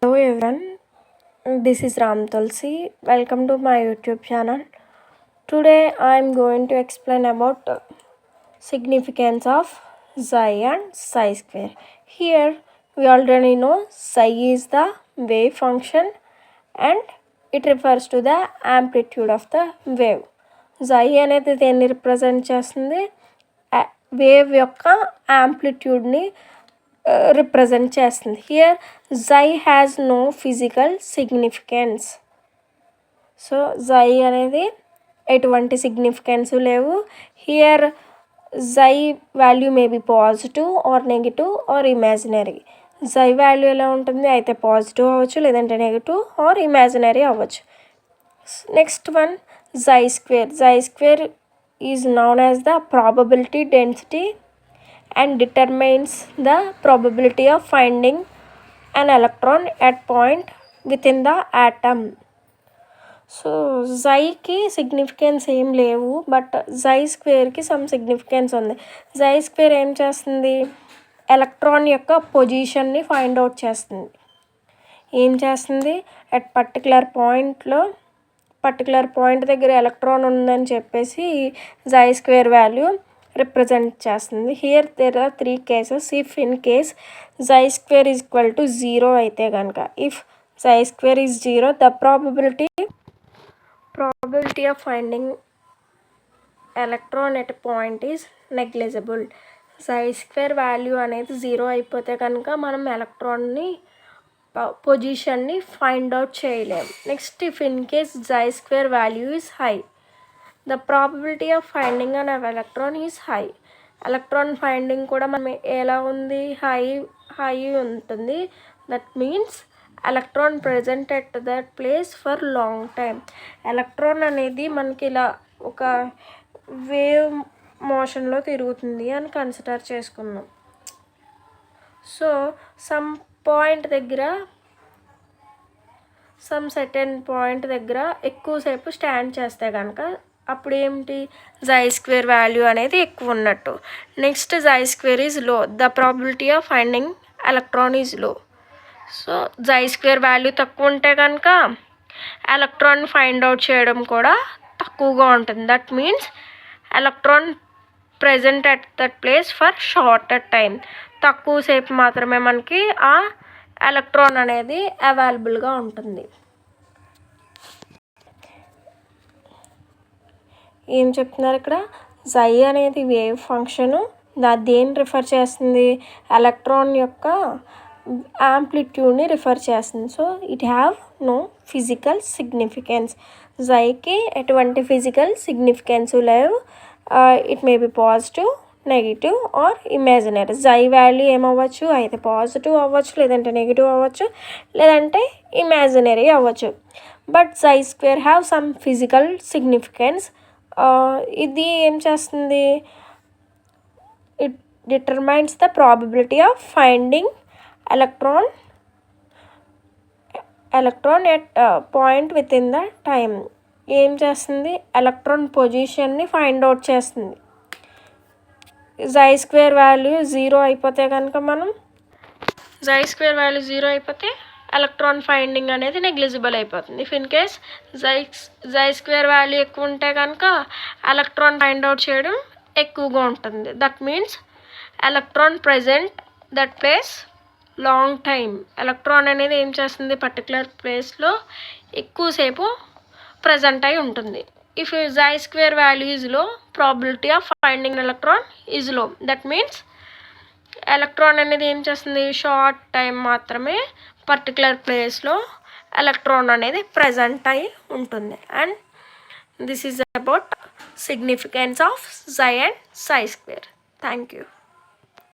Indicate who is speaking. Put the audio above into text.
Speaker 1: Hello everyone, this is Ram Tulsi. Welcome to my YouTube channel. Today I am going to explain about significance of psi and psi square. Here we already know psi is the wave function and it refers to the amplitude of the wave. Psi అనేది దేన్ని represent చేస్తుంది? Wave యొక్క యాంప్లిట్యూడ్ని represent చేస్తుంది. Here psi has no physical significance. So psi అనేది ఎటువంటి significance లేవు. Here psi value may be positive or negative or imaginary. జై వాల్యూ ఎలా ఉంటుంది? అయితే పాజిటివ్ అవ్వచ్చు, లేదంటే నెగిటివ్ ఆర్ ఇమాజినరీ అవ్వచ్చు. Next one psi square. Psi square is known as the probability density and determines the probability of finding an electron at point within the atom. So జైకి significance ఏం లేవు, but జై స్క్వేర్కి some significance ఉంది. జై square ఏం చేస్తుంది? Electron యొక్క పొజిషన్ని find out చేస్తుంది. ఏం చేస్తుంది? అట్ పర్టికులర్ పాయింట్ దగ్గర ఎలక్ట్రాన్ ఉందని చెప్పేసి జై స్క్వేర్ వాల్యూ రిప్రజెంట్ చేస్తుంది. Here there are 3 cases. If in case psi square is equal to 0 అయితే కనుక, if psi square is 0 the probability of finding electron at point is negligible. Psi square value అనేది 0 అయిపోతే కనుక మనం ఎలక్ట్రాన్ని పొజిషన్ని find out చేయలేము. Next if in case psi square value is high, the probability of finding an electron is high. Electron finding కూడా మనం ఎలా ఉంది? హై ఉంటుంది. That means electron present at that place for long time. Electron అనేది మనకి ఇలా ఒక wave మోషన్లో తిరుగుతుంది అని కన్సిడర్ చేసుకుందాం. సో సమ్ సర్టెన్ పాయింట్ దగ్గర ఎక్కువసేపు స్టాండ్ చేస్తే కనుక అప్పుడు ఏమిటి? జై స్క్వేర్ వాల్యూ అనేది ఎక్కువ ఉన్నట్టు. నెక్స్ట్ జై square is low, the probability of finding electron is low. So జై స్క్వేర్ వాల్యూ తక్కువ ఉంటే కనుక ఎలక్ట్రాన్ ఫైండ్ అవుట్ చేయడం కూడా తక్కువగా ఉంటుంది. That means electron present at that place for shorter time. తక్కువసేపు మాత్రమే మనకి ఆ ఎలక్ట్రాన్ అనేది అవైలబుల్గా ఉంటుంది. ఏం చెప్తున్నారు ఇక్కడ? జై అనేది వేవ్ ఫంక్షను. దేన్ని రిఫర్ చేస్తుంది? ఎలక్ట్రాన్ యొక్క యాంప్లిట్యూడ్ని రిఫర్ చేస్తుంది. So it have no physical significance. జైకి ఎటువంటి ఫిజికల్ సిగ్నిఫికెన్స్ లేవు. It may be positive, negative or imaginary. జై వాల్యూ ఏమవ్వచ్చు? అయితే పాజిటివ్ అవ్వచ్చు, లేదంటే నెగిటివ్ అవ్వచ్చు, లేదంటే ఇమాజినరీ అవ్వచ్చు. బట్ జై square have some physical significance. ఇది ఏం చేస్తుంది? It determines the probability of finding electron at point with in the time. ఏం చేస్తుంది? ఎలక్ట్రాన్ పొజిషన్ని ఫైండ్ అవుట్ చేస్తుంది. జై స్క్వేర్ వాల్యూ 0 అయిపోతే కనుక ఎలక్ట్రాన్ ఫైండింగ్ అనేది నెగ్లిజిబుల్ అయిపోతుంది. If in case psi square value ఎక్కువ ఉంటే కనుక ఎలక్ట్రాన్ ఫైండ్ అవుట్ చేయడం ఎక్కువగా ఉంటుంది. That means electron present that place long time. Electron అనేది ఏం చేస్తుంది? పర్టికులర్ ప్లేస్లో ఎక్కువసేపు ప్రజెంట్ అయి ఉంటుంది. If psi square value is low, probability of finding electron is low. That means electron అనేది ఏం చేస్తుంది? షార్ట్ టైం మాత్రమే పర్టికులర్ ప్లేస్లో ఎలక్ట్రాన్ అనేది ప్రజెంట్ అయి ఉంటుంది. And this is about significance of psi and psi square. Thank you.